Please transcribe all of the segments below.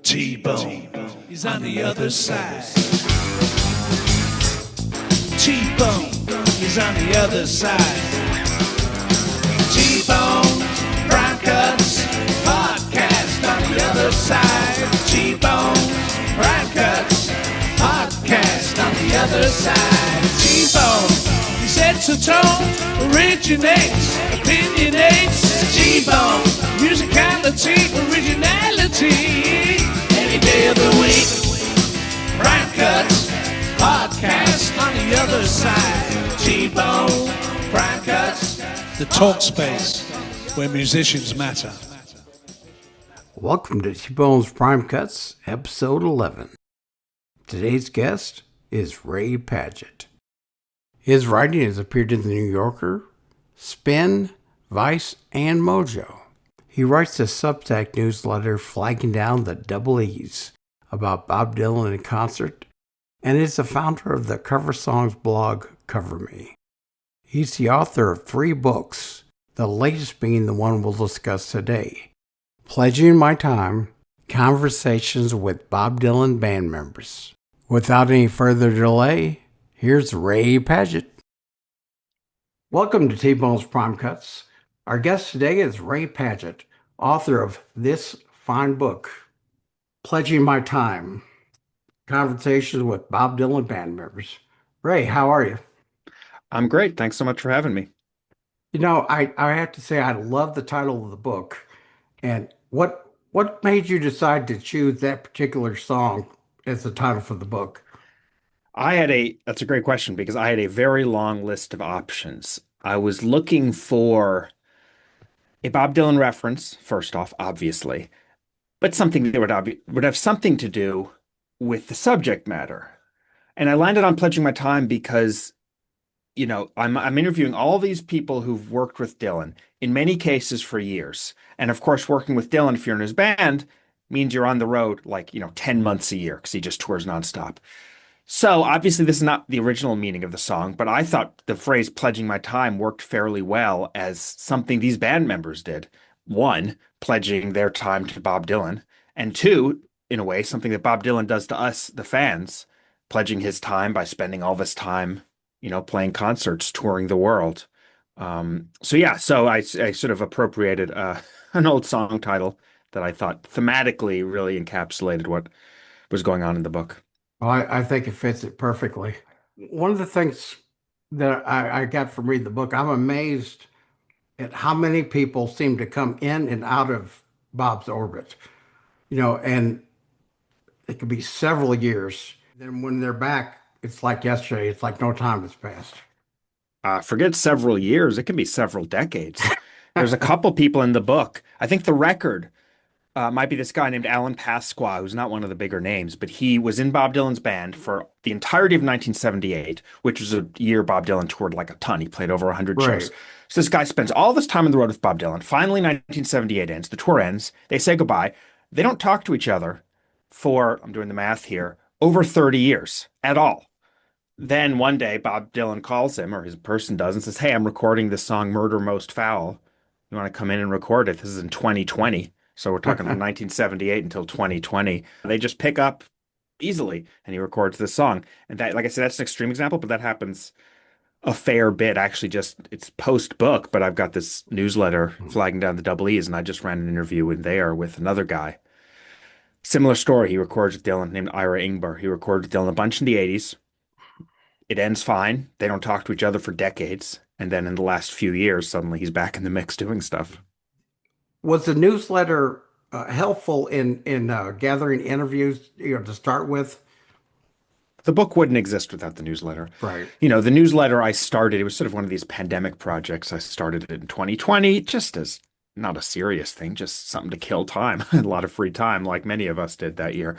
T-Bone is on the other side. T-Bone is on the other side. T-Bone, Prime Cuts, podcast on the other side. T-Bone, Prime Cuts, podcast on the other side. T-Bone, he sets a tone, originates, opinionates. T-Bone, musicality, originality. Any day of the week, Prime Cuts, podcast on the other side. T-Bone, Prime Cuts. The talk space where musicians matter. Welcome to T-Bone's Prime Cuts, episode 11. Today's guest is Ray Padgett. His writing has appeared in the New Yorker, Spin, Vice, and Mojo. He writes a Substack newsletter flagging down the double E's about Bob Dylan in concert, and is the founder of the cover songs blog Cover Me. He's the author of 3 books, the latest being the one we'll discuss today, Pledging My Time, Conversations with Bob Dylan Band Members. Without any further delay, here's Ray Padgett. Welcome to T-Bone's Prime Cuts. Our guest today is Ray Padgett, author of this fine book, Pledging My Time, Conversations with Bob Dylan Band Members. Ray, how are you? I'm great. Thanks so much for having me. You know, I have to say I love the title of the book. And what made you decide to choose that particular song as the title for the book? That's a great question because I had a very long list of options. I was looking for a Bob Dylan reference, first off, obviously, but something that would have something to do with the subject matter. And I landed on Pledging My Time because, you know, I'm interviewing all these people who've worked with Dylan, in many cases for years. And of course, working with Dylan, if you're in his band, means you're on the road 10 months a year because he just tours nonstop. So obviously this is not the original meaning of the song, but I thought the phrase Pledging My Time worked fairly well as something these band members did. 1, pledging their time to Bob Dylan, and 2, in a way, something that Bob Dylan does to us, the fans, pledging his time by spending all this time, playing concerts, touring the world. So I sort of appropriated an old song title that I thought thematically really encapsulated what was going on in the book. Well, I think it fits it perfectly. One of the things that I got from reading the book, I'm amazed at how many people seem to come in and out of Bob's orbit, and it could be several years. Then when they're back, it's like yesterday. It's like no time has passed. Forget several years. It can be several decades. There's a couple people in the book. I think the record might be this guy named Alan Pasqua, who's not one of the bigger names, but he was in Bob Dylan's band for the entirety of 1978, which was a year Bob Dylan toured like a ton. He played over 100 shows. So this guy spends all this time on the road with Bob Dylan. Finally, 1978 ends. The tour ends. They say goodbye. They don't talk to each other for, I'm doing the math here, over 30 years at all. Then one day, Bob Dylan calls him, or his person does, and says, "Hey, I'm recording this song, Murder Most Foul. You want to come in and record it? This is in 2020. So we're talking from 1978 until 2020. They just pick up easily, and he records this song. And that, like I said, that's an extreme example, but that happens a fair bit. Actually, it's post-book, but I've got this newsletter flagging down the double E's, and I just ran an interview in there with another guy. Similar story. He records with Dylan named Ira Ingber. He recorded with Dylan a bunch in the 80s. It ends fine. They don't talk to each other for decades. And then in the last few years, suddenly he's back in the mix doing stuff. Was the newsletter helpful in gathering interviews, to start with? The book wouldn't exist without the newsletter. Right. The newsletter I started, it was sort of one of these pandemic projects. I started it in 2020, just as not a serious thing, just something to kill time, a lot of free time, like many of us did that year.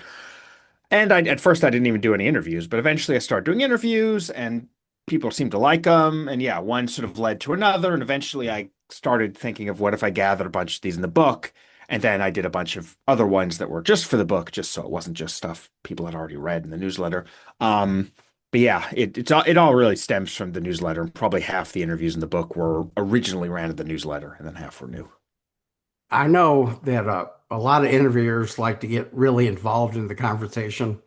And at first I didn't even do any interviews, but eventually I started doing interviews and people seemed to like them. And yeah, one sort of led to another. And eventually I started thinking of what if I gathered a bunch of these in the book. And then I did a bunch of other ones that were just for the book, just so it wasn't just stuff people had already read in the newsletter. But yeah, it all really stems from the newsletter. Probably half the interviews in the book were originally ran in the newsletter and then half were new. I know that a lot of interviewers like to get really involved in the conversation.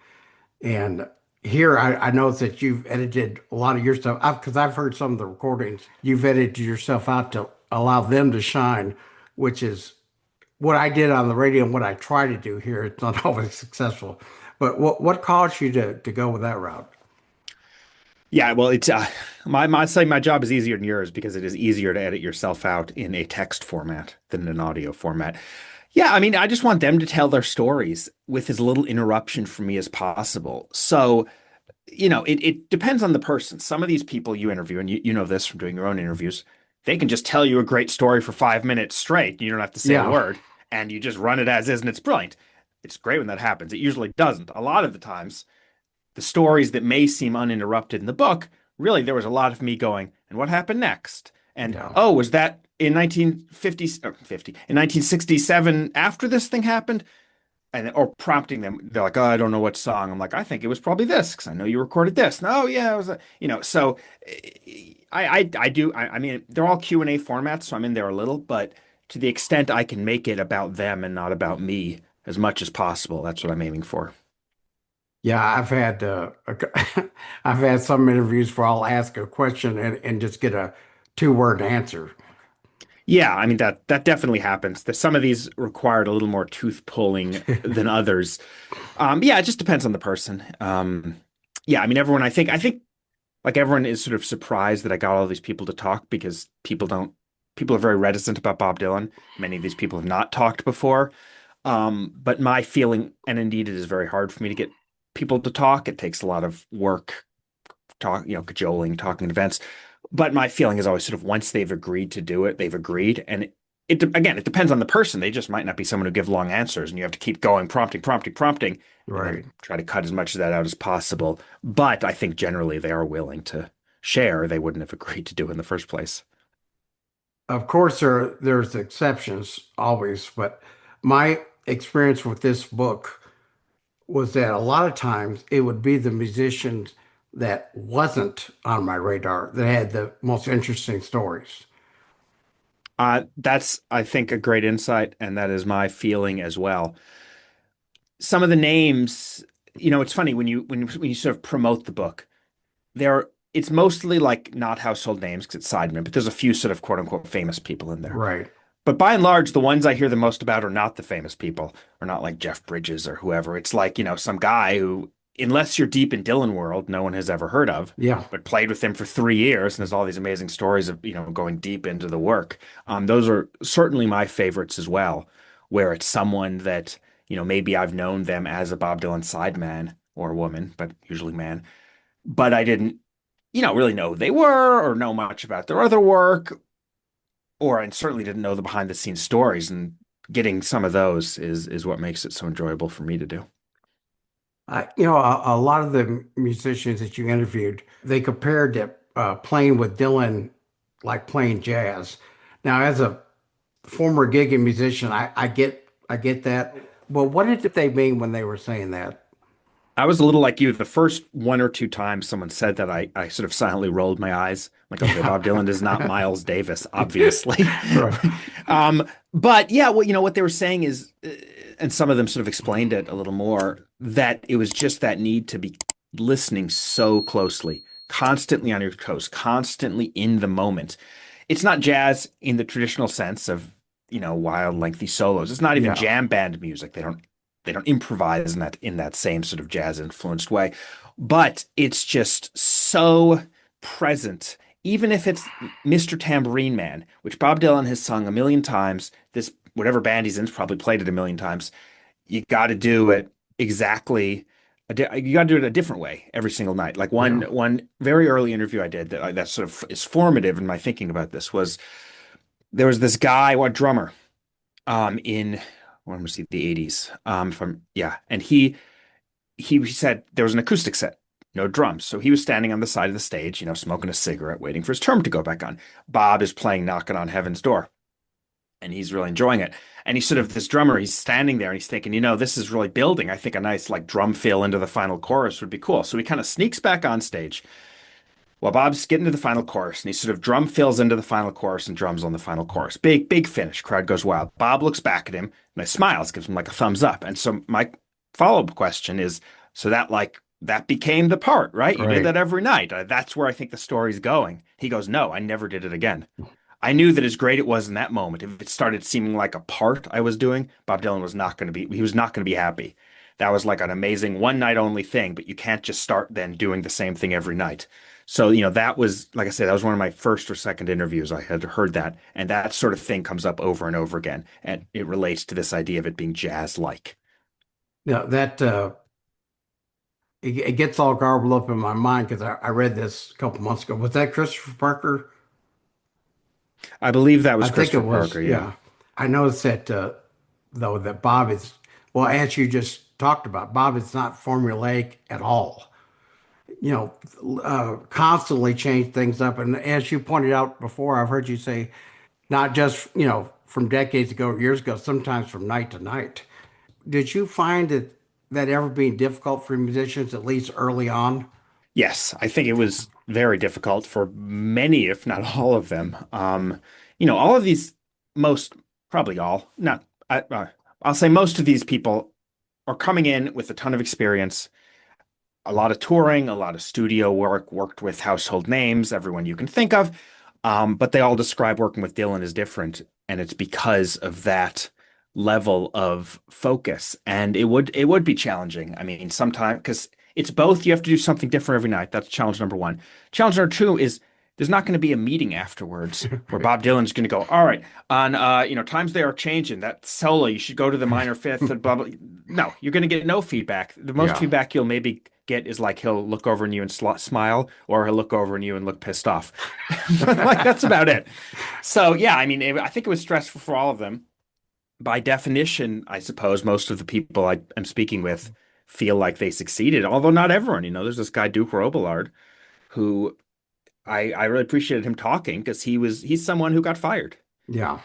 And here I know that you've edited a lot of your stuff because I've heard some of the recordings. You've edited yourself out to allow them to shine, which is what I did on the radio and what I try to do here. It's not always successful. But what caused you to go with that route? Yeah, well, it's I'd say my job is easier than yours because it is easier to edit yourself out in a text format than in an audio format. Yeah, I mean, I just want them to tell their stories with as little interruption from me as possible. So, it depends on the person. Some of these people you interview, and you know this from doing your own interviews, they can just tell you a great story for 5 minutes straight. You don't have to say a Yeah, word, and you just run it as is, and it's brilliant. It's great when that happens. It usually doesn't. A lot of the times, the stories that may seem uninterrupted in the book, really, there was a lot of me going, and what happened next? And yeah. oh, was that in 1950 or 50 in 1967 after this thing happened? And or prompting them, they're like, "Oh, I don't know what song." I'm like, "I think it was probably this because I know you recorded this." No, yeah, it was, So I do. I mean, they're all Q&A formats, so I'm in there a little, but to the extent I can make it about them and not about me as much as possible, that's what I'm aiming for. Yeah, I've had some interviews where I'll ask a question and just get a two-word answer. Yeah, I mean that definitely happens. Some of these required a little more tooth pulling than others. Yeah, it just depends on the person. Yeah, I mean everyone. I think like everyone is sort of surprised that I got all these people to talk because people are very reticent about Bob Dylan. Many of these people have not talked before. But my feeling, and indeed it is very hard for me to get people to talk. It takes a lot of work, cajoling, talking at events. But my feeling is always sort of once they've agreed to do it, they've agreed. And again, it depends on the person. They just might not be someone who give long answers, and you have to keep going, prompting, prompting, prompting, and then Right. try to cut as much of that out as possible. But I think generally they are willing to share. They wouldn't have agreed to do it in the first place. Of course, there's exceptions always, but my experience with this book was that a lot of times it would be the musicians that wasn't on my radar that had the most interesting stories. That's, I think, a great insight, and that is my feeling as well. Some of the names, it's funny when you sort of promote the book, it's mostly like not household names because it's Sideman, but there's a few sort of quote unquote famous people in there. Right. But by and large, the ones I hear the most about are not the famous people, or not like Jeff Bridges or whoever. It's like, some guy who, unless you're deep in Dylan world, no one has ever heard of, Yeah. but played with him for 3 years and has all these amazing stories of, going deep into the work. Those are certainly my favorites as well, where it's someone that, maybe I've known them as a Bob Dylan sideman or woman, but usually man, but I didn't, really know who they were or know much about their other work, or I certainly didn't know the behind the scenes stories. And getting some of those is what makes it so enjoyable for me to do. A lot of the musicians that you interviewed, they compared that playing with Dylan like playing jazz. Now, as a former gigging musician, I get that. But what did they mean when they were saying that? I was a little like you. The first one or two times someone said that, I sort of silently rolled my eyes. Like, okay, Bob Dylan is not Miles Davis, obviously. Right. But yeah, well, what they were saying is, and some of them sort of explained it a little more, that it was just that need to be listening so closely, constantly on your toes, constantly in the moment. It's not jazz in the traditional sense of, wild, lengthy solos. It's not even Yeah. jam band music. They don't improvise in that same sort of jazz influenced way, but it's just so present. Even if it's Mr. Tambourine Man, which Bob Dylan has sung a million times, this whatever band he's in's probably played it a million times. You got to do it exactly. You got to do it a different way every single night. Like one Yeah. one very early interview I did that sort of is formative in my thinking about this was there was this guy, what drummer, in when was he, the 80s, from yeah, and he said there was an acoustic set, no drums, so he was standing on the side of the stage, smoking a cigarette, waiting for his term to go back on. Bob is playing Knocking on Heaven's Door, and he's really enjoying it. And he's sort of this drummer, he's standing there and he's thinking, this is really building. I think a nice like drum fill into the final chorus would be cool. So he kind of sneaks back on stage, Well, Bob's getting to the final chorus, and he sort of drum fills into the final chorus and drums on the final chorus. Big, big finish. Crowd goes wild. Bob looks back at him and smiles, gives him like a thumbs up. And so my follow-up question is, so that became the part, right? You did Right. that every night. That's where I think the story's going. He goes, no, I never did it again. I knew that as great it was in that moment, if it started seeming like a part I was doing, Bob Dylan was not going to be, he was not going to be happy. That was like an amazing one night only thing, but you can't just start then doing the same thing every night. So, that was, like I said, that was one of my first or second interviews. I had heard that. And that sort of thing comes up over and over again. And it relates to this idea of it being jazz-like. Now that it gets all garbled up in my mind because I read this a couple months ago. Was that Christopher Parker? I believe that I was think it Christopher was. Parker, yeah. Yeah. I noticed that though that Bob is well, as you just talked about, Bob is not formulaic at all. Constantly change things up. And as you pointed out before, I've heard you say, not just, from decades ago, years ago, sometimes from night to night. Did you find that ever being difficult for musicians, at least early on? Yes, I think it was very difficult for many, if not all of them. All of these, most, probably all, not, I'll say most of these people are coming in with a ton of experience, a lot of touring, a lot of studio work, worked with household names, everyone you can think of. But they all describe working with Dylan as different, and it's because of that level of focus. And it would be challenging. I mean, sometimes because it's both, you have to do something different every night. That's challenge number one. Challenge number two is there's not going to be a meeting afterwards where Bob Dylan's going to go, all right, on times they are changing. That solo, you should go to the minor fifth and blah blah. No, you're going to get no feedback. The most Yeah. feedback you'll maybe get is like he'll look over at you and smile, or he'll look over at you and look pissed off. Like that's about it. So yeah, I mean, I think it was stressful for all of them. By definition, I suppose most of the people I am speaking with feel like they succeeded, although not everyone. There's this guy Duke Robillard who I really appreciated him talking because he's someone who got fired. Yeah.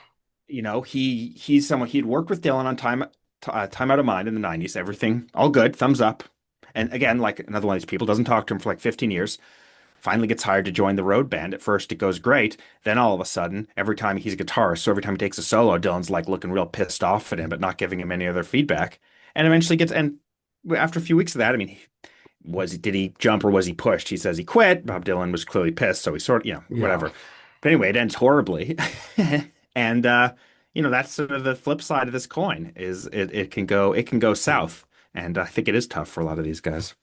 He's someone he'd worked with Dylan on Time Out of Mind in the 90s. Everything all good, thumbs up. And again, like another one of these people doesn't talk to him for like 15 years. Finally gets hired to join the road band. At first, it goes great. Then all of a sudden, every time he's a guitarist, so every time he takes a solo, Dylan's like looking real pissed off at him, but not giving him any other feedback. And eventually and after a few weeks of that, I mean, did he jump or was he pushed? He says he quit. Bob Dylan was clearly pissed, so he sort of, Yeah. whatever. But anyway, it ends horribly. And that's sort of the flip side of this coin is it can go south. And I think it is tough for a lot of these guys.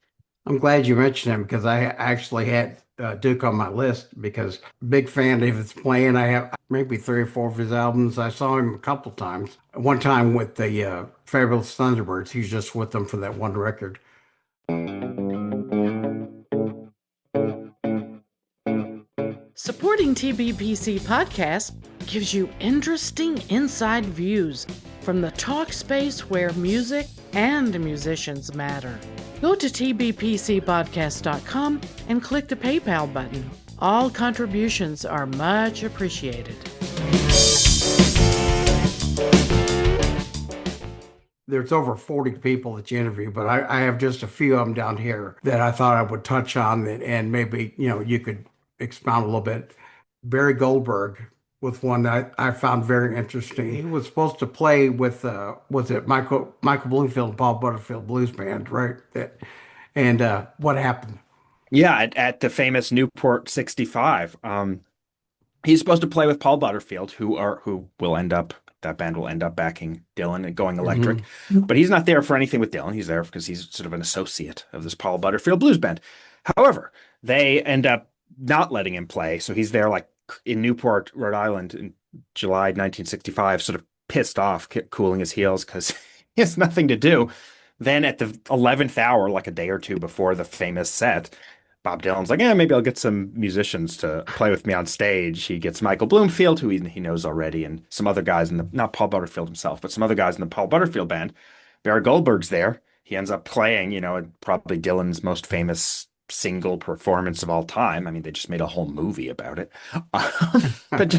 I'm glad you mentioned him because I actually had Duke on my list because big fan of his playing. I have maybe three or four of his albums. I saw him a couple times. One time with the Fabulous Thunderbirds. He's just with them for that one record. Supporting TBPC podcast gives you interesting inside views from the talk space where music and musicians matter. Go to tbpcpodcast.com and click the PayPal button. All contributions are much appreciated. There's over 40 people that you interview, but I have just a few of them down here that I thought I would touch on and maybe, you could expound a little bit. Barry Goldberg was one that I found very interesting. He was supposed to play with, was it Michael Bloomfield and Paul Butterfield Blues Band, right? And what happened? Yeah, at the famous Newport 65. He's supposed to play with Paul Butterfield, who will end up that band will end up backing Dylan and going electric. But he's not there for anything with Dylan. He's there because he's sort of an associate of this Paul Butterfield Blues Band. However, they end up not letting him play. So he's there like in Newport, Rhode Island in July 1965, sort of pissed off, cooling his heels because he has nothing to do. Then at the 11th hour, like a day or two before the famous set, Bob Dylan's like, yeah, maybe I'll get some musicians to play with me on stage. He gets Michael Bloomfield, who he knows already, and some other guys not Paul Butterfield himself, but some other guys in the Paul Butterfield band. Barry Goldberg's there. He ends up playing, probably Dylan's most famous single performance of all time. I mean, they just made a whole movie about it. But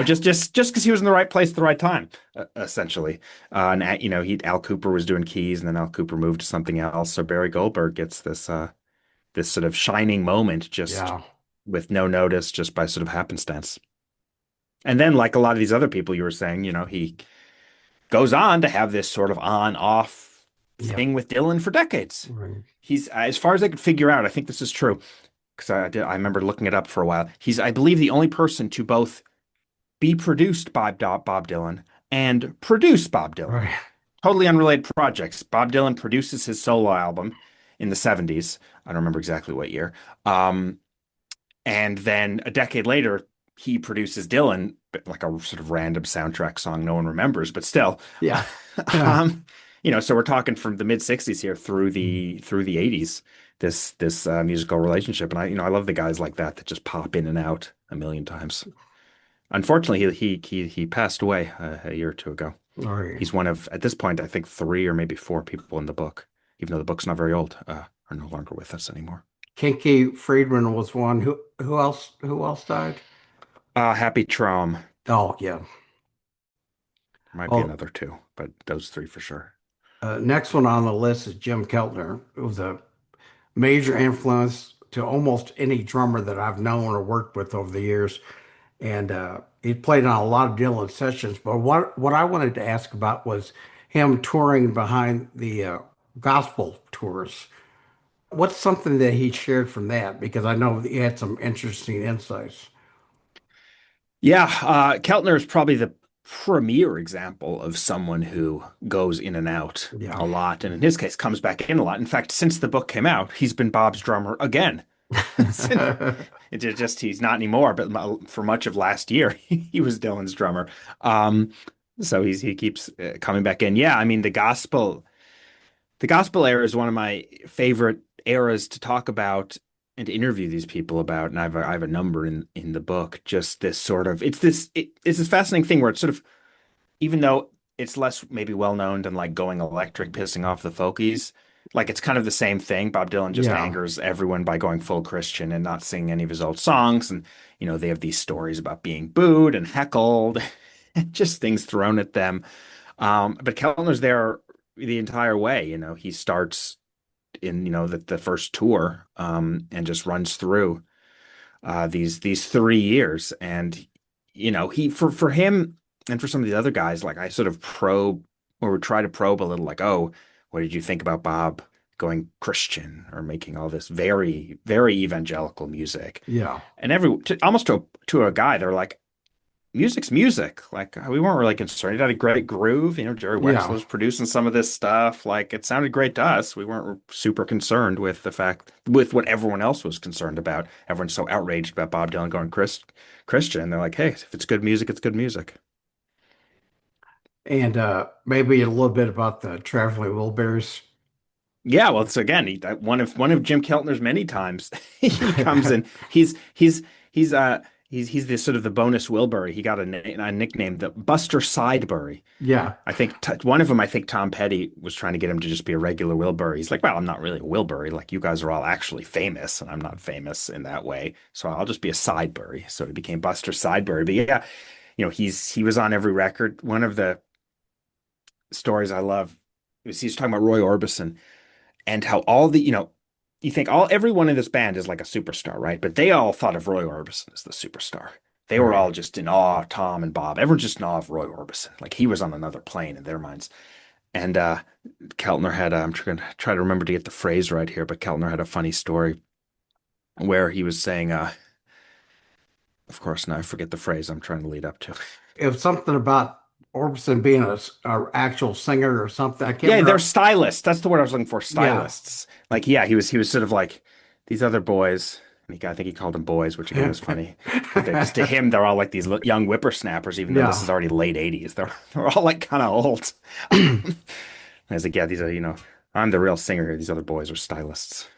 just because he was in the right place at the right time, essentially. And Al Cooper was doing keys, and then Al Cooper moved to something else. So Barry Goldberg gets this sort of shining moment, just Yeah. with no notice, just by sort of happenstance. And then, like a lot of these other people you were saying, he goes on to have this sort of on-off Yeah. thing with Dylan for decades. Right. He's, as far as I could figure out, I think this is true because I remember looking it up for a while. He's, I believe, the only person to both be produced by Bob Dylan and produce Bob Dylan. Right. Totally unrelated projects. Bob Dylan produces his solo album in the 70s. I don't remember exactly what year. And then a decade later, he produces Dylan, like a sort of random soundtrack song no one remembers, but still. Yeah. Yeah. So we're talking from the mid 60s here through the 80s, this musical relationship. And I love the guys like that just pop in and out a million times. Unfortunately, he passed away a year or two ago. Right. He's one of, at this point, I think 3 or maybe 4 people in the book, even though the book's not very old, are no longer with us anymore. Kinky Friedman was one. Who else died? Happy Traum. Oh, yeah. Might be Oh, another 2, but those 3 for sure. next one on the list is Jim Keltner. It was a major influence to almost any drummer that I've known or worked with over the years. And he played on a lot of Dylan sessions. But what I wanted to ask about was him touring behind the gospel tours. What's something that he shared from that? Because I know he had some interesting insights. Yeah, Keltner is probably the premier example of someone who goes in and out Yeah. a lot, and in his case, comes back in a lot. In fact, since the book came out, he's been Bob's drummer again. He's not anymore, but for much of last year, he was Dylan's drummer. So he keeps coming back in. Yeah, I mean the gospel era is one of my favorite eras to talk about and to interview these people about, and I have a number in the book. Just this sort of it's this fascinating thing where it's sort of, even though it's less maybe well known than like Going Electric pissing off the folkies, like it's kind of the same thing. Bob Dylan just Yeah. angers everyone by going full Christian and not singing any of his old songs, and they have these stories about being booed and heckled, and just things thrown at them. But Kellner's there the entire way. He starts in the first tour, and just runs through these 3 years, and he for him and for some of the other guys, like I sort of probe or would try to probe a little, like, oh, what did you think about Bob going Christian or making all this very, very evangelical music? Yeah. And almost to a guy, they're like, music's music. Like, we weren't really concerned. It had a great groove. Jerry Wexler Yeah. was producing some of this stuff. Like, it sounded great to us. We weren't super concerned with with what everyone else was concerned about. Everyone's so outraged about Bob Dylan going Christian. They're like, hey, if it's good music, it's good music. And maybe a little bit about the Traveling Wilburys. Yeah, well, it's again one of Jim Keltner's many times. He comes in. He's the sort of the bonus Wilbury. He got a nickname, the Buster Sidebury. Yeah. I think one of them, I think Tom Petty was trying to get him to just be a regular Wilbury. He's like, well, I'm not really a Wilbury. Like, you guys are all actually famous, and I'm not famous in that way. So I'll just be a Sidebury. So he became Buster Sidebury. But yeah, he was on every record. One of the stories I love is he's talking about Roy Orbison and how all the, you think everyone in this band is like a superstar, right? But they all thought of Roy Orbison as the superstar. They were all just in awe of Tom and Bob. Everyone's just in awe of Roy Orbison. Like, he was on another plane in their minds. And Keltner had, I'm going to try to remember to get the phrase right here, but Keltner had a funny story where he was saying, of course, now I forget the phrase I'm trying to lead up to. It was something about Orbison being a actual singer or something. I can't Yeah, remember. they're stylists. That's the word I was looking for. Stylists. Like, yeah, he was sort of like these other boys. I think he called them boys, which again was funny. Because to him, they're all like these young whippersnappers, even though this is already late 80s. They're all like kind of old. I was like, yeah, these are, I'm the real singer here. These other boys are stylists.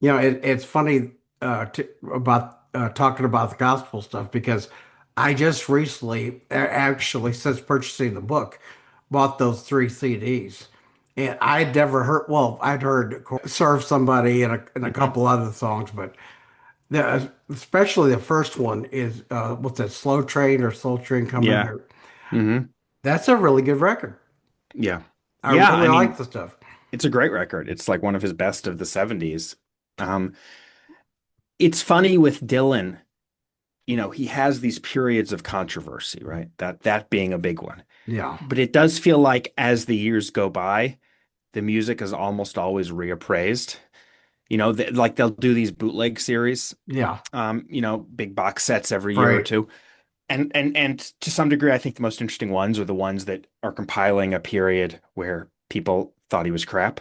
It's funny about talking about the gospel stuff, because I just recently, actually, since purchasing the book, bought those 3 CDs. And I'd never heard, well, I'd heard of course, Serve Somebody and a couple other songs, but especially the first one is, what's that, Slow Train or Soul Train Coming Yeah. Here? Mm-hmm. That's a really good record. Yeah. I Yeah, really I mean, like the stuff. It's a great record. It's like one of his best of the 70s. it's funny with Dylan, he has these periods of controversy, right? That being a big one. Yeah. But it does feel like as the years go by, the music is almost always reappraised. Like they'll do these bootleg series, Yeah. big box sets every year or Right. two. And to some degree, I think the most interesting ones are the ones that are compiling a period where people thought he was crap.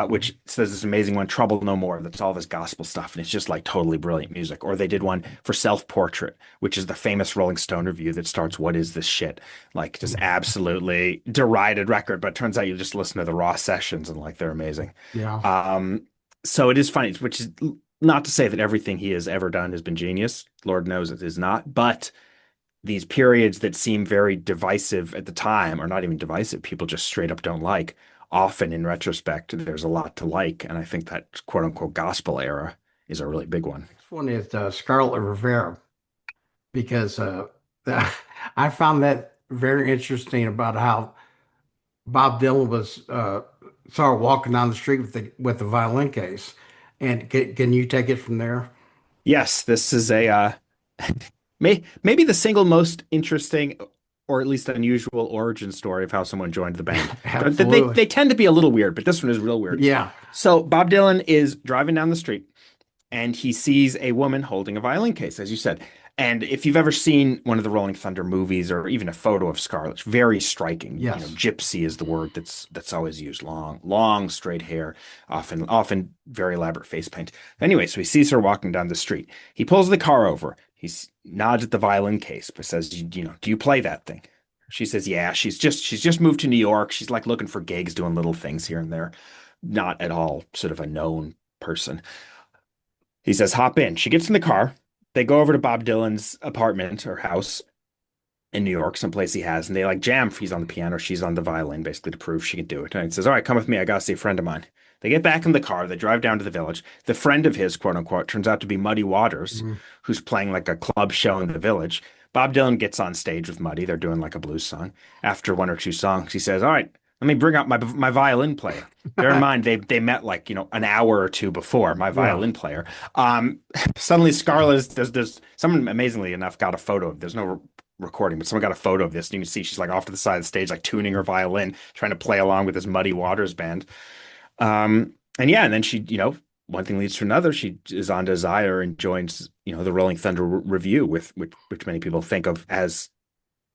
Which says this amazing one, Trouble No More, that's all this gospel stuff, and it's just like totally brilliant music. Or they did one for Self Portrait, which is the famous Rolling Stone review that starts, "What is this shit?" Like just absolutely derided record, but it turns out you just listen to the raw sessions and like they're amazing. Yeah. So it is funny, which is not to say that everything he has ever done has been genius. Lord knows it is not, but these periods that seem very divisive at the time are not even divisive. People just straight up don't like. Often in retrospect, there's a lot to like. And I think that quote unquote gospel era is a really big one. Next one is Scarlet Rivera, because I found that very interesting about how Bob Dylan was saw her walking down the street with the violin case. And can you take it from there? Yes, this is a maybe the single most interesting or at least unusual origin story of how someone joined the band. Absolutely. They tend to be a little weird, but this one is real weird. Yeah. So Bob Dylan is driving down the street and he sees a woman holding a violin case, as you said. And if you've ever seen one of the Rolling Thunder movies or even a photo of Scarlett, it's very striking. Yes. Gypsy is the word that's always used. Long, straight hair, often very elaborate face paint. Anyway, so he sees her walking down the street. He pulls the car over. He nods at the violin case, but says, do you play that thing? She says, yeah, she's just moved to New York. She's like looking for gigs, doing little things here and there. Not at all sort of a known person. He says, hop in. She gets in the car. They go over to Bob Dylan's apartment or house in New York, someplace he has, and they like jam. He's on the piano, she's on the violin, basically to prove she can do it. And he says, all right, come with me. I got to see a friend of mine. They get back in the car. They drive down to the village. The friend of his, quote unquote, turns out to be Muddy Waters, who's playing like a club show in the village. Bob Dylan gets on stage with Muddy. They're doing like a blues song. After one or two songs, he says, all right, let me bring out my violin player. Bear in mind, they met like, an hour or two before, my violin player. Suddenly Scarlett, there's someone amazingly enough got a photo. There's no recording, but someone got a photo of this. And you can see she's like off to the side of the stage, like tuning her violin, trying to play along with this Muddy Waters band. And then she, one thing leads to another. She is on Desire and joins, the Rolling Thunder Review, which many people think of as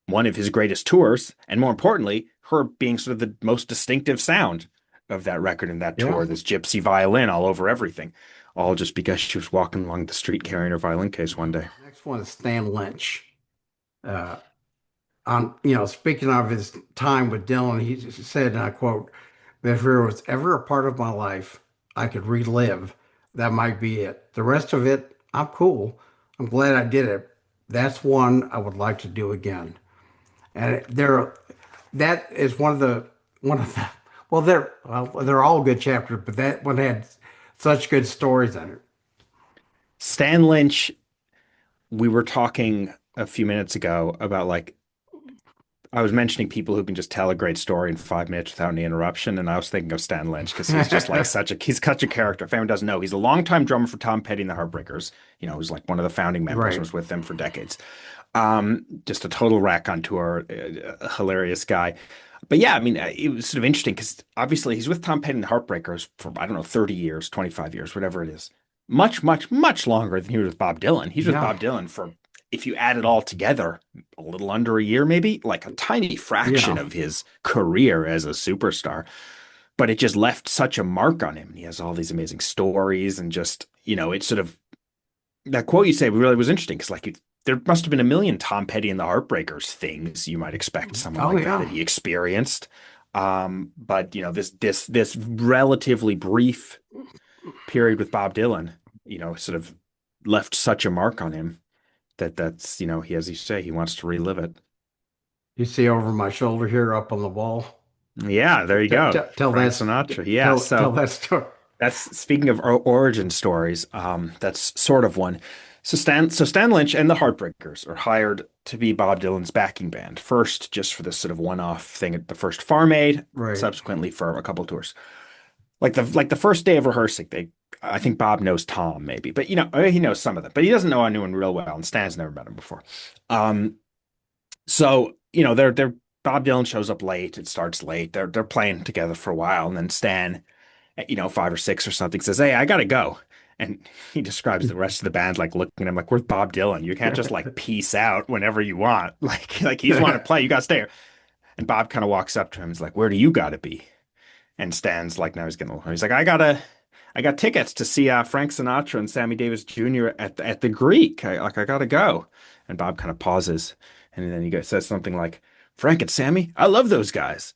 one of his greatest tours, and more importantly, her being sort of the most distinctive sound of that record and that tour, this gypsy violin all over everything, all just because she was walking along the street carrying her violin case one day. Next one is Stan Lynch. Speaking of his time with Dylan, he said, and I quote, that if there was ever a part of my life I could relive, that might be it. The rest of it, I'm cool. I'm glad I did it. That's one I would like to do again. And that is one of the well, they're all good chapters, but that one had such good stories in it. Stan Lynch, we were talking a few minutes ago about like, I was mentioning people who can just tell a great story in 5 minutes without any interruption, and I was thinking of Stan Lynch because he's just like he's such a character. If anyone doesn't know, he's a longtime drummer for Tom Petty and the Heartbreakers. Who's like one of the founding members, was with them for decades. Just a total rack on tour, a hilarious guy. But yeah, I mean, it was sort of interesting because obviously he's with Tom Petty and the Heartbreakers for, I don't know, 30 years, 25 years, whatever it is. Much, much, much longer than he was with Bob Dylan. He's with Bob Dylan for, if you add it all together, a little under a year, maybe, like a tiny fraction of his career as a superstar. But it just left such a mark on him. He has all these amazing stories and just, it's sort of, that quote you say really was interesting because like there must have been a million Tom Petty and the Heartbreakers things you might expect someone that he experienced. But this relatively brief period with Bob Dylan, sort of left such a mark on him that's he, as you say, he wants to relive it. You see over my shoulder here up on the wall. Yeah, there you go. Tell Frank that Sinatra. Yeah, tell that story. That's speaking of origin stories. That's sort of one. So Stan Lynch and the Heartbreakers are hired to be Bob Dylan's backing band. First, just for this sort of one-off thing at the first Farm Aid, subsequently for a couple of tours. Like the first day of rehearsing, they I think Bob knows Tom maybe, but he knows some of them, but he doesn't know anyone real well, and Stan's never met him before. Um, so they're Bob Dylan shows up late. It starts late. They're playing together for a while, and then Stan, at, 5 or 6 or something, says, "Hey, I gotta go." And he describes the rest of the band like looking at him like, "We're Bob Dylan. You can't just like peace out whenever you want. Like he's want to play. You gotta stay here." And Bob kind of walks up to him. And is like, "Where do you gotta be?" And Stan's like, now he's getting a little. He's like, I got tickets to see Frank Sinatra and Sammy Davis Jr. at the Greek. I gotta go." And Bob kind of pauses, and then says something like, "Frank and Sammy, I love those guys."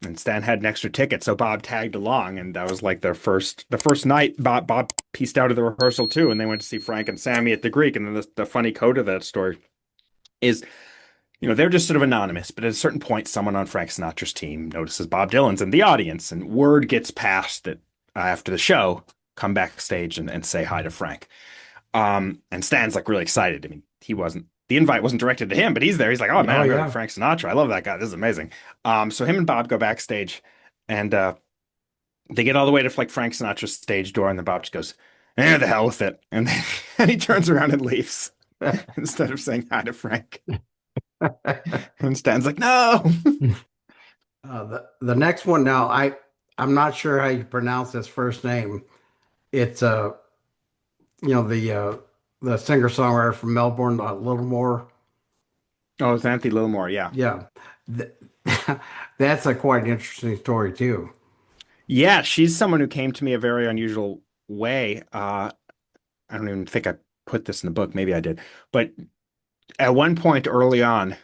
And Stan had an extra ticket, so Bob tagged along, and that was like the first night. Bob pieced out of the rehearsal too, and they went to see Frank and Sammy at the Greek. And then the funny code of that story is, they're just sort of anonymous, but at a certain point, someone on Frank Sinatra's team notices Bob Dylan's in the audience, and word gets passed that after the show, come backstage and say hi to Frank. And Stan's like really excited. I mean, the invite wasn't directed to him, but he's there. He's like, "Oh man, I'm going to Frank Sinatra. I love that guy. This is amazing." So him and Bob go backstage, and they get all the way to like Frank Sinatra's stage door, and then Bob just goes, the hell with it," and then and he turns around and leaves instead of saying hi to Frank. And Stan's like, "No." The next one now, I'm not sure how you pronounce his first name. It's the singer-songwriter from Melbourne, Littlemore. Oh, it's Anthony Littlemore, yeah. Yeah. That's a quite interesting story too. Yeah, she's someone who came to me a very unusual way. I don't even think I put this in the book. Maybe I did. But at one point early on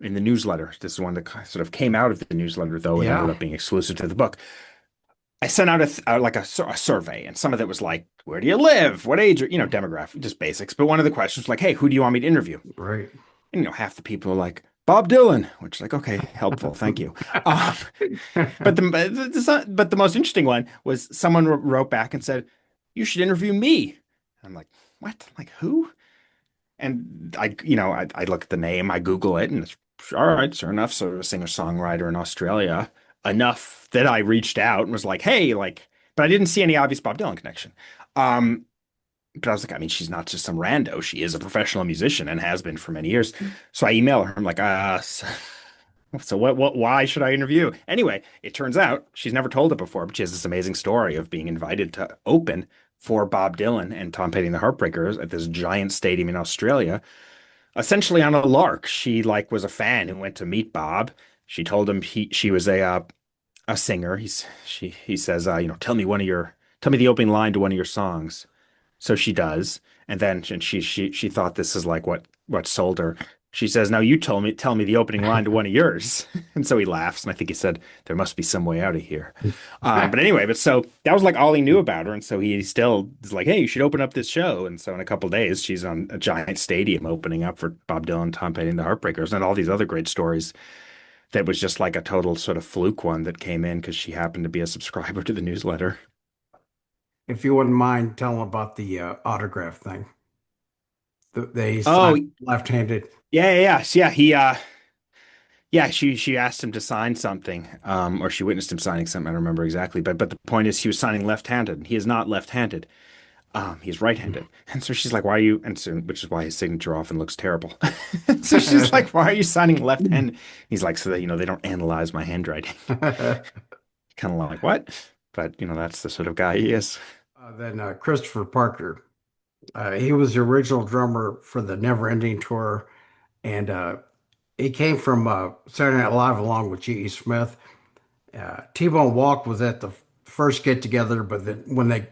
in the newsletter, this is one that sort of came out of the newsletter, though, and ended up being exclusive to the book. I sent out a survey, and some of it was like, "Where do you live? What age?" Demographic, just basics. But one of the questions was like, "Hey, who do you want me to interview?" Right. And half the people are like, "Bob Dylan," which is like, okay, helpful, thank you. But the most interesting one was someone wrote back and said, "You should interview me." I'm like, "What? Like who?" And I look at the name, I Google it, and it's all right, sure enough, sort of a singer-songwriter in Australia. Enough that I reached out and was like, "Hey," but I didn't see any obvious Bob Dylan connection. But I was like, I mean, she's not just some rando. She is a professional musician and has been for many years. So I email her. I'm like, so what, why should I interview? Anyway, it turns out she's never told it before, but she has this amazing story of being invited to open for Bob Dylan and Tom Petty and the Heartbreakers at this giant stadium in Australia, essentially on a lark. She was a fan who went to meet Bob. She told him she was a singer. He says, tell me the opening line to one of your songs. So she does, and then she thought this is like what sold her. She says, "Now you tell me the opening line to one of yours." And so he laughs, and I think he said, "There must be some way out of here." But anyway, so that was like all he knew about her, and so he still is like, "Hey, you should open up this show." And so in a couple of days, she's on a giant stadium opening up for Bob Dylan, Tom Petty, and the Heartbreakers, and all these other great stories. That was just like a total sort of fluke one that came in because she happened to be a subscriber to the newsletter. If you wouldn't mind telling about the autograph thing. He's left-handed. Yeah. She asked him to sign something, or she witnessed him signing something. I don't remember exactly, but the point is, he was signing left-handed. He is not left-handed. He's right-handed. And so she's like, "Why are you?" And so, which is why his signature often looks terrible. So she's like, "Why are you signing left-handed?" He's like, "So that they don't analyze my handwriting." Kind of like, what? But that's the sort of guy he is. Then Christopher Parker. He was the original drummer for the Never Ending Tour, and he came from Saturday Night Live along with G.E. Smith. T-Bone Walk was at the first get together, but then when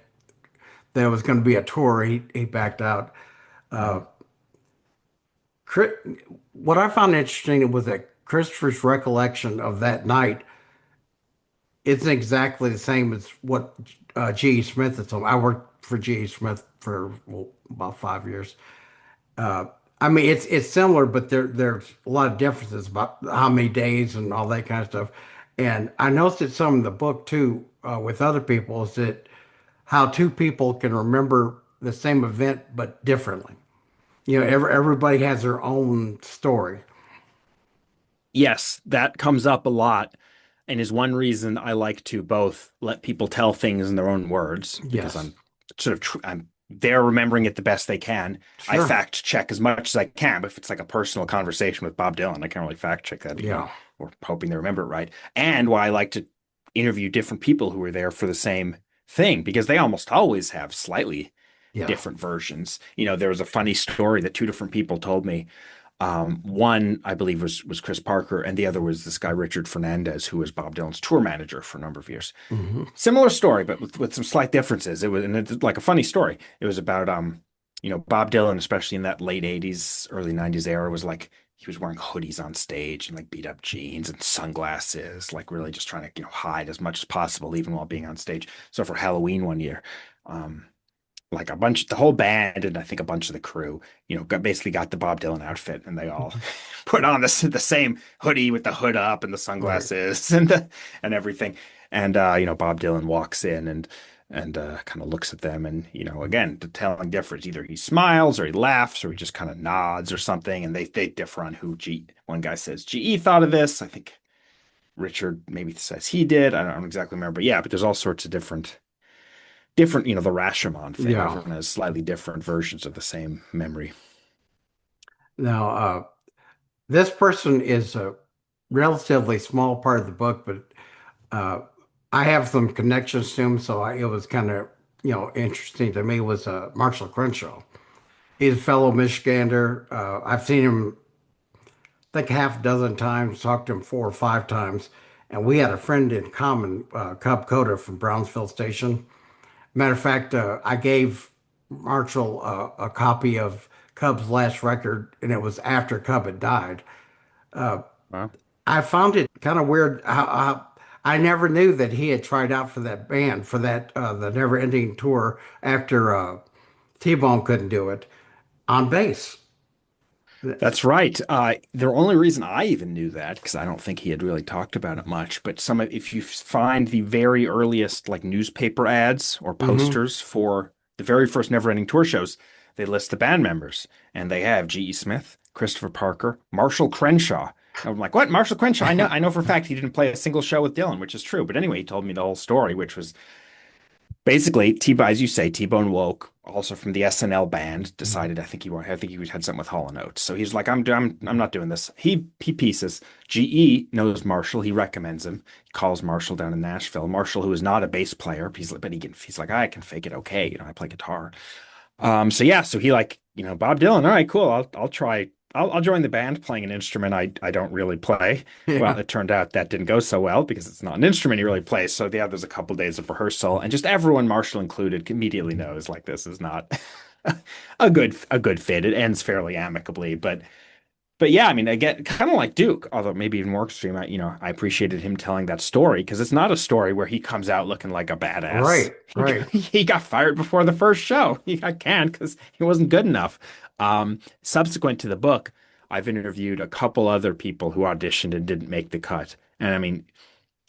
there was going to be a tour, he backed out. What I found interesting was that Christopher's recollection of that night isn't exactly the same as what G.E. Smith had told me. I worked for G.E. Smith for about 5 years. I mean, it's similar, but there's a lot of differences about how many days and all that kind of stuff. And I noticed it some in the book too, with other people, is that how two people can remember the same event but differently. Everybody has their own story. Yes, that comes up a lot, and is one reason I like to both let people tell things in their own words, because Yes. I'm I'm they're remembering it the best they can. I Sure. fact check as much as I can, but if it's like a personal conversation with Bob Dylan, I can't really fact check that, Yeah. or hoping they remember it right. And why I like to interview different people who were there for the same thing, because they almost always have slightly Yeah. different versions. There was a funny story that two different people told me. One, I believe, was Chris Parker, and the other was this guy Richard Fernandez, who was Bob Dylan's tour manager for a number of years. Hmm. Similar story, but with some slight differences. And it's like a funny story. It was about Bob Dylan, especially in that late 80s, early 90s era, was like he was wearing hoodies on stage and like beat up jeans and sunglasses, like really just trying to, hide as much as possible, even while being on stage. So for Halloween one year, um, like the whole band and I think a bunch of the crew, basically got the Bob Dylan outfit, and they all put on the same hoodie with the hood up and the Right. sunglasses and everything. And Bob Dylan walks in and kind of looks at them, and again, the telling difference. Either he smiles or he laughs or he just kind of nods or something, and they differ on who G. One guy says GE thought of this. I think Richard maybe says he did. I don't exactly remember, but yeah, but there's all sorts of different, the Rashomon thing. Yeah. Everyone has slightly different versions of the same memory. Now, this person is a relatively small part of the book, but uh, I have some connections to him, so it was kind of, interesting to me was Marshall Crenshaw. He's a fellow Michigander. I've seen him, I think, half a dozen times, talked to him 4 or 5 times, and we had a friend in common, Cub Coda from Brownsville Station. Matter of fact, I gave Marshall a copy of Cub's last record, and it was after Cub had died. Wow. I found it kind of weird. I never knew that he had tried out for that band for that the Never Ending tour after T-Bone couldn't do it on bass. That's right. The only reason I even knew that, because I don't think he had really talked about it much, but if you find the very earliest like newspaper ads or Hmm. posters for the very first Neverending Tour shows, they list the band members, and they have G.E. Smith, Christopher Parker, Marshall Crenshaw. And I'm like, what? Marshall Crenshaw? I know for a fact he didn't play a single show with Dylan, which is true. But anyway, he told me the whole story, which was basically, as you say, T-Bone Woke, also from the SNL band, decided I think he had something with Hall and Oates. So he's like, I'm not doing this. He pieces. GE knows Marshall. He recommends him. He calls Marshall down in Nashville. Marshall, who is not a bass player, he's like, I can fake it okay. I play guitar. So yeah, so he like, Bob Dylan. All right, cool. I'll try. I'll join the band playing an instrument I don't really play. Well, Yeah, it turned out that didn't go so well because it's not an instrument he really plays. So yeah, there's a couple days of rehearsal, and just everyone, Marshall included, immediately knows like this is not a good fit. It ends fairly amicably, but yeah, I mean, again, kind of like Duke, although maybe even more extreme. I appreciated him telling that story because it's not a story where he comes out looking like a badass. right, He right. got, he got fired before the first show. He got canned because he wasn't good enough. Subsequent to the book, I've interviewed a couple other people who auditioned and didn't make the cut. And I mean,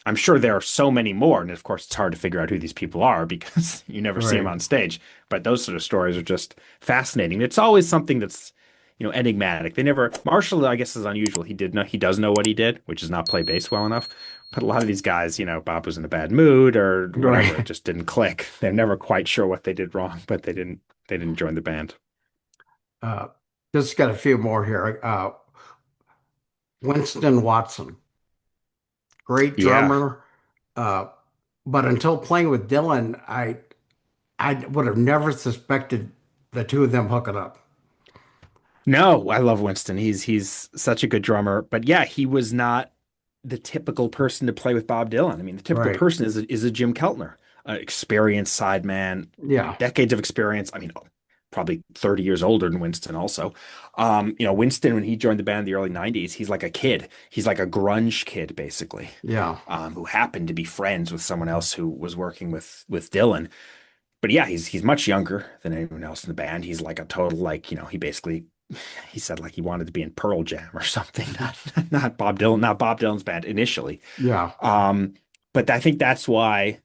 I'm sure there are so many more. And of course, it's hard to figure out who these people are because you never see them Right. on stage. But those sort of stories are just fascinating. It's always something that's, enigmatic. They never, Marshall, I guess, is unusual. He does know what he did, which is not play bass well enough. But a lot of these guys, Bob was in a bad mood or whatever. It Right. just didn't click. They're never quite sure what they did wrong, but they didn't join the band. Uh, just got a few more here. Winston Watson, great Yeah. drummer. Uh, but until playing with Dylan, I would have never suspected the two of them hooking up. No, I love Winston. He's such a good drummer. But yeah, he was not the typical person to play with Bob Dylan. I mean, the typical Right. person is a Jim Keltner, experienced sideman, Yeah. decades of experience. I mean, probably 30 years older than Winston also. Winston, when he joined the band in the early 90s, he's like a kid. He's like a grunge kid, basically, Yeah. who happened to be friends with someone else who was working with Dylan. But yeah, he's much younger than anyone else in the band. He's like a total like, he said like he wanted to be in Pearl Jam or something, not Bob Dylan, not Bob Dylan's band initially. Yeah. Um, but I think that's why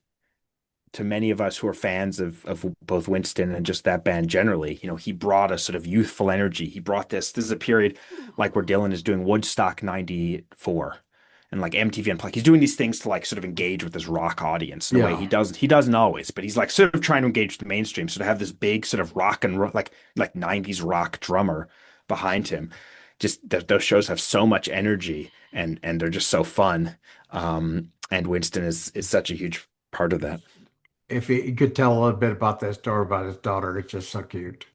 to many of us who are fans of both Winston and just that band generally, he brought a sort of youthful energy. He brought this is a period like where Dylan is doing Woodstock 94. and like MTV Unplugged. He's doing these things to like sort of engage with this rock audience in a way Yeah. he doesn't always, but he's like sort of trying to engage with the mainstream. So to have this big sort of rock and like 90s rock drummer behind him, just those shows have so much energy and they're just so fun. And Winston is such a huge part of that. If you could tell a little bit about that story about his daughter, it's just so cute.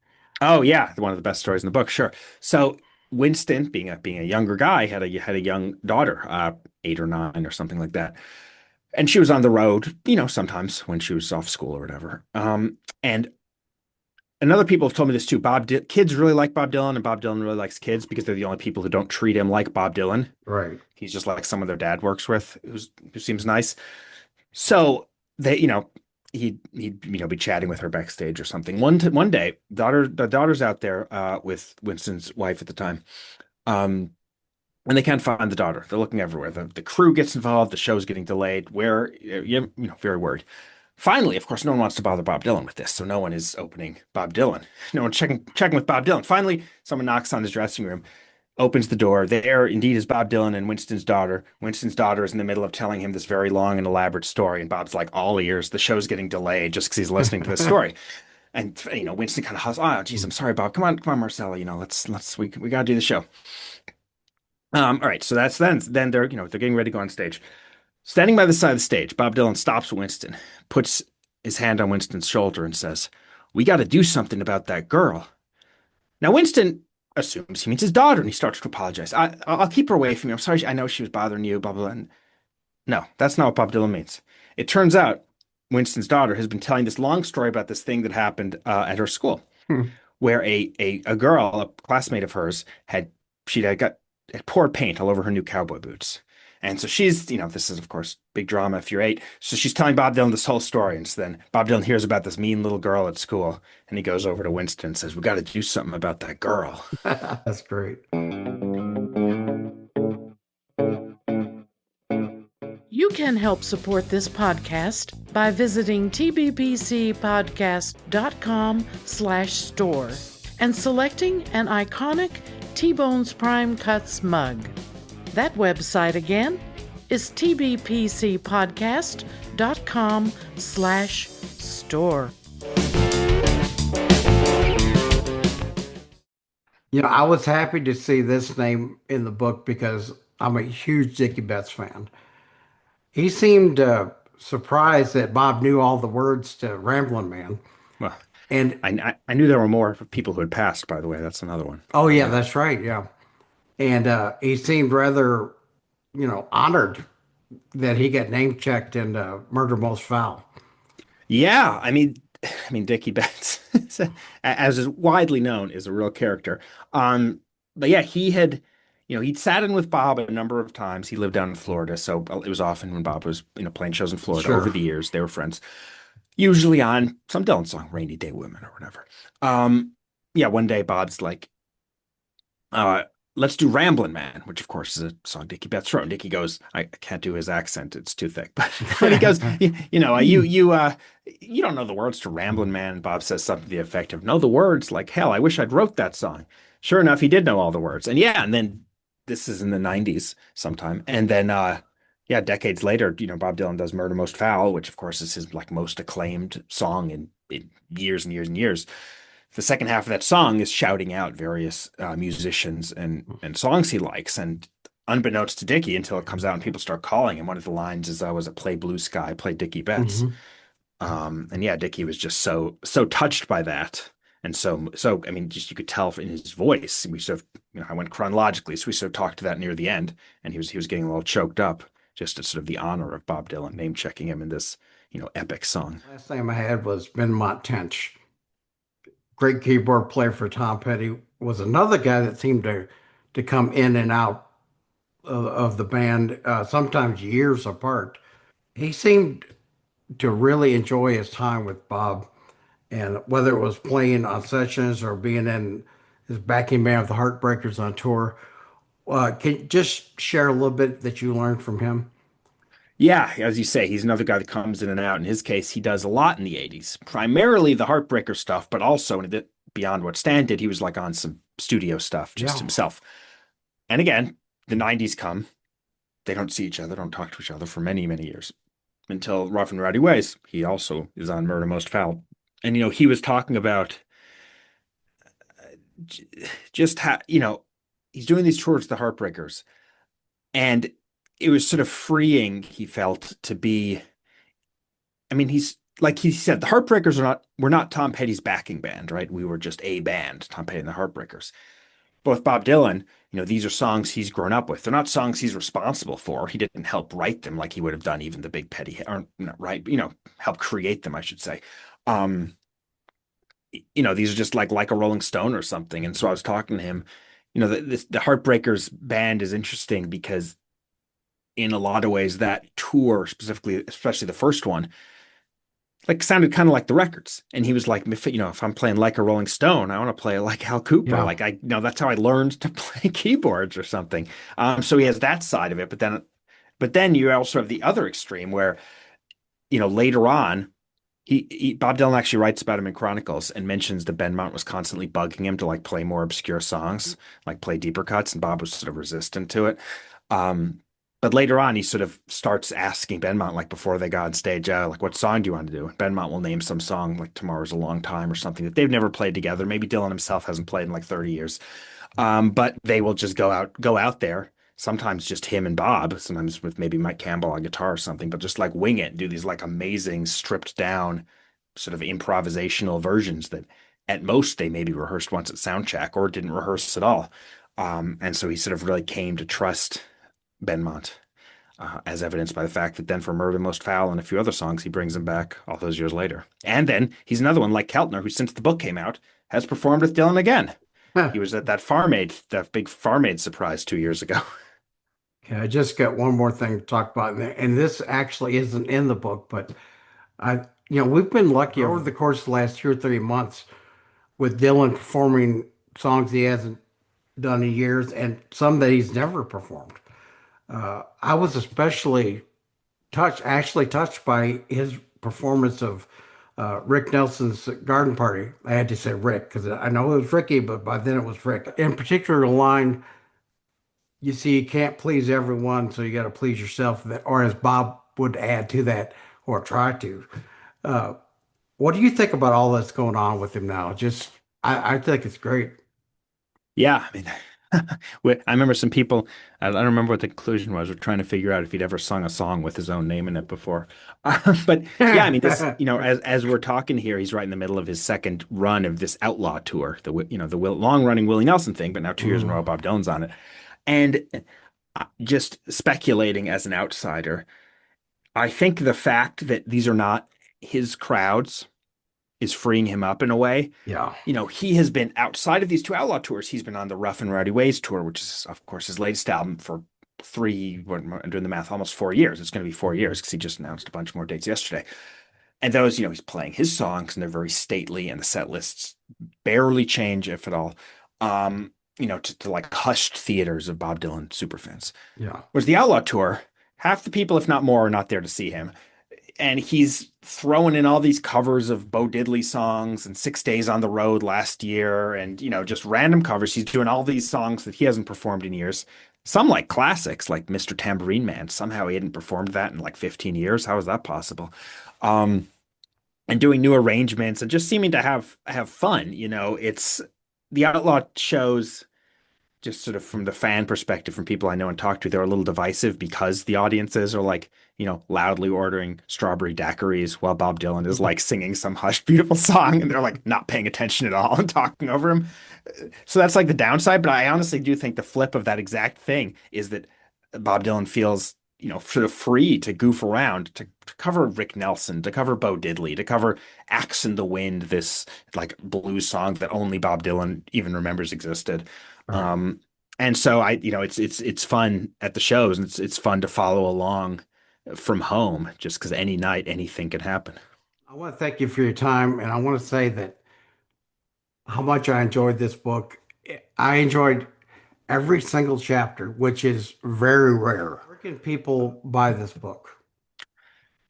Oh yeah, one of the best stories in the book, sure. So Winston, being a younger guy, had a young daughter, 8 or 9 or something like that, and she was on the road, sometimes when she was off school or whatever. And other people have told me this too. Kids really like Bob Dylan, and Bob Dylan really likes kids because they're the only people who don't treat him like Bob Dylan. Right. He's just like someone their dad works with, who seems nice. So they, he'd be chatting with her backstage or something. One day, the daughter's out there with Winston's wife at the time, and they can't find the daughter. They're looking everywhere. The crew gets involved. The show's getting delayed. Very worried. Finally, of course, no one wants to bother Bob Dylan with this, so no one is opening Bob Dylan. No one's checking with Bob Dylan. Finally, someone knocks on his dressing room, opens the door. There indeed is Bob Dylan and Winston's daughter. Winston's daughter is in the middle of telling him this very long and elaborate story, and Bob's like all ears. The show's getting delayed just because he's listening to this story. And Winston kind of hustles. Oh, geez, I'm sorry, Bob. Come on, Marcella. We got to do the show. All right. So that's then they're getting ready to go on stage. Standing by the side of the stage, Bob Dylan stops Winston, puts his hand on Winston's shoulder, and says, "We got to do something about that girl." Now Winston assumes he means his daughter, and he starts to apologize. I'll keep her away from you. I'm sorry. I know she was bothering you, blah, blah, blah. No, that's not what Bob Dylan means. It turns out Winston's daughter has been telling this long story about this thing that happened at her school, where a girl, a classmate of hers, had poured paint all over her new cowboy boots. And so she's, this is, of course, big drama if you're 8. So she's telling Bob Dylan this whole story. And so then Bob Dylan hears about this mean little girl at school. And he goes over to Winston and says, "We got to do something about that girl." That's great. You can help support this podcast by visiting tbpcpodcast.com/store and selecting an iconic T-Bones Prime Cuts mug. That website again is tbpcpodcast.com/store. I was happy to see this name in the book because I'm a huge Dickey Betts fan. He seemed surprised that Bob knew all the words to Ramblin' Man. Well, And I knew there were more people who had passed, by the way. That's another one. oh yeah, that's right, yeah. And he seemed rather, honored that he got name checked in Murder Most Foul. Yeah, I mean, Dickey Betts, as is widely known, is a real character. But yeah, he'd sat in with Bob a number of times. He lived down in Florida, so it was often when Bob was, playing shows in Florida. Sure. Over the years. They were friends, usually on some Dylan song, "Rainy Day Women" or whatever. Yeah, one day Bob's like, "Let's do Ramblin' Man," which of course is a song Dickey Betts wrote. And Dickey goes, "I can't do his accent; it's too thick." But he goes, "You don't know the words to Ramblin' Man." And Bob says something to the effect of, "Know the words? Like hell! I wish I'd wrote that song." Sure enough, he did know all the words. And yeah, and then this is in the 90s sometime, and then decades later, Bob Dylan does "Murder Most Foul," which of course is his like most acclaimed song in years and years and years. The second half of that song is shouting out various musicians and songs he likes. And unbeknownst to Dickey, until it comes out and people start calling him, one of the lines is, was it "Play Blue Sky, play Dickey Betts." And yeah, Dickey was just so touched by that. And so I mean, just you could tell in his voice. We sort of, I went chronologically, so we sort of talked to that near the end, and he was getting a little choked up just at sort of the honor of Bob Dylan name checking him in this, epic song. Last name I had was Benmont Tench. Great keyboard player for Tom Petty. Was another guy that seemed to come in and out of the band, sometimes years apart. He seemed to really enjoy his time with Bob, and whether it was playing on sessions or being in his backing band with the Heartbreakers on tour. Can you just share a little bit that you learned from him? Yeah, as you say, he's another guy that comes in and out. In his case, he does a lot in the 80s, primarily the Heartbreaker stuff, but also beyond what Stan did, he was like on some studio stuff just himself. And again, the 90s come, they don't see each other, don't talk to each other for many, many years until Rough and Rowdy Ways. He also is on Murder Most Foul. And, he was talking about just how, he's doing these tours, the Heartbreakers. And it was sort of freeing, he felt, to be. I mean, he's like he said, the Heartbreakers we're not Tom Petty's backing band, right? We were just a band, Tom Petty and the Heartbreakers. But with Bob Dylan, these are songs he's grown up with. They're not songs he's responsible for. He didn't help write them like he would have done even the big Petty, or not right, help create them, I should say. These are just like a Rolling Stone or something. And so I was talking to him, the Heartbreakers band is interesting because in a lot of ways that tour, specifically, especially the first one, like sounded kind of like the records. And he was like, if I'm playing like a Rolling Stone, I want to play like Hal Cooper. Yeah. Like that's how I learned to play keyboards or something. So he has that side of it, but then you also have the other extreme where, later on, Bob Dylan actually writes about him in Chronicles and mentions that Benmont was constantly bugging him to like play more obscure songs, like play deeper cuts, and Bob was sort of resistant to it. But later on, he sort of starts asking Benmont, like before they got on stage, like, what song do you want to do? And Benmont will name some song like Tomorrow's a Long Time or something that they've never played together. Maybe Dylan himself hasn't played in like 30 years. But they will just go out there, sometimes just him and Bob, sometimes with maybe Mike Campbell on guitar or something, but just like wing it and do these like amazing stripped down sort of improvisational versions that at most they maybe rehearsed once at sound check or didn't rehearse at all. And so he sort of really came to trust Benmont, as evidenced by the fact that then for Murder Most Foul and a few other songs, he brings him back all those years later. And then he's another one like Keltner, who since the book came out, has performed with Dylan again. He was at that big Farm Aid surprise 2 years ago. Okay, I just got one more thing to talk about, and this actually isn't in the book, but we've been lucky over the course of the last 2 or 3 months with Dylan performing songs he hasn't done in years and some that he's never performed. I was especially touched by his performance of Rick Nelson's Garden Party. I had to say Rick because I know it was Ricky, but by then it was Rick. In particular, the line, you see, you can't please everyone, so you got to please yourself, or as Bob would add to that, or try to. What do you think about all that's going on with him now? I think it's great. Yeah, I mean, I remember some people, I don't remember what the conclusion was, were trying to figure out if he'd ever sung a song with his own name in it before. But yeah, I mean, this, as we're talking here, he's right in the middle of his second run of this outlaw tour, the long-running Willie Nelson thing, but now 2 years in a row, Bob Dylan's on it. And just speculating as an outsider, I think the fact that these are not his crowds is freeing him up in a way. Yeah. He has been outside of these two outlaw tours. He's been on the Rough and Rowdy Ways tour, which is, of course, his latest album for I'm doing the math, almost 4 years. It's going to be 4 years because he just announced a bunch more dates yesterday. And those, he's playing his songs and they're very stately and the set lists barely change, if at all, to like hushed theaters of Bob Dylan superfans. Yeah. Whereas the outlaw tour, half the people, if not more, are not there to see him. And he's throwing in all these covers of Bo Diddley songs and 6 Days on the Road last year and, just random covers. He's doing all these songs that he hasn't performed in years. Some like classics, like Mr. Tambourine Man. Somehow he hadn't performed that in like 15 years. How is that possible? And doing new arrangements and just seeming to have fun. It's the outlaw shows, just sort of from the fan perspective, from people I know and talk to, they're a little divisive because the audiences are like, loudly ordering strawberry daiquiris while Bob Dylan is like singing some hushed, beautiful song and they're like not paying attention at all and talking over him. So that's like the downside. But I honestly do think the flip of that exact thing is that Bob Dylan feels, sort of free to goof around, to cover Rick Nelson, to cover Bo Diddley, to cover Axe in the Wind, this like blues song that only Bob Dylan even remembers existed. Right. And so it's fun at the shows and it's fun to follow along from home just because any night anything can happen. I want to thank you for your time, and I want to say that how much I enjoyed this book. I enjoyed every single chapter, which is very rare. Where can people buy this book?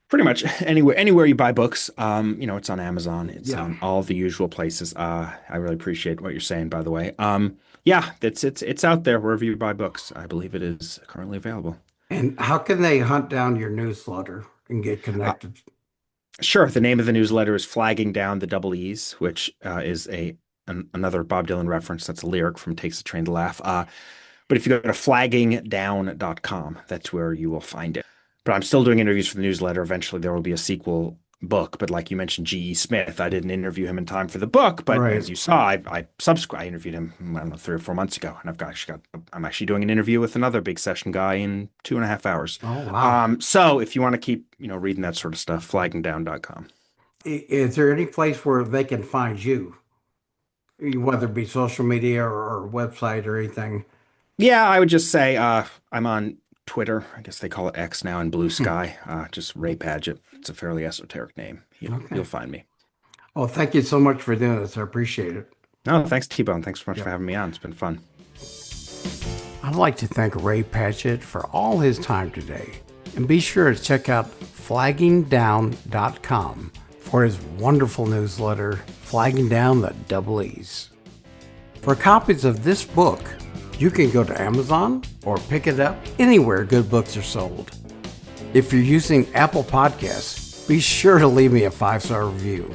Pretty much anywhere you buy books. It's on Amazon. It's on all the usual places. I really appreciate what you're saying, by the way. It's out there wherever you buy books. I believe it is currently available. And how can they hunt down your newsletter and get connected? Sure. The name of the newsletter is Flagging Down the Double E's, which is another Bob Dylan reference. That's a lyric from Takes a Train to Laugh. But if you go to flaggingdown.com, that's where you will find it. But I'm still doing interviews for the newsletter. Eventually, there will be a sequel book. But like you mentioned, G.E. Smith, I didn't interview him in time for the book. But Right. as you saw, I interviewed him, I don't know, 3 or 4 months ago. And I'm actually doing an interview with another big session guy in 2.5 hours. Oh, wow. So if you want to keep, reading that sort of stuff, flaggingdown.com. Is there any place where they can find you? Whether it be social media or website or anything? Yeah, I would just say I'm on Twitter. I guess they call it X now, in Blue Sky. Just Ray Padgett. It's a fairly esoteric name. You'll find me. Oh, thank you so much for doing this. I appreciate it. No, thanks, T-Bone. Thanks so much for having me on. It's been fun. I'd like to thank Ray Padgett for all his time today. And be sure to check out flaggingdown.com for his wonderful newsletter, Flagging Down the Double E's. For copies of this book, you can go to Amazon or pick it up anywhere good books are sold. If you're using Apple Podcasts, be sure to leave me a 5-star review.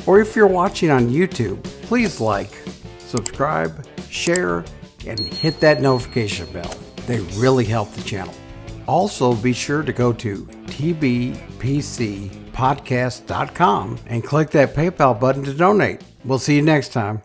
Or if you're watching on YouTube, please like, subscribe, share, and hit that notification bell. They really help the channel. Also, be sure to go to tbpcpodcast.com and click that PayPal button to donate. We'll see you next time.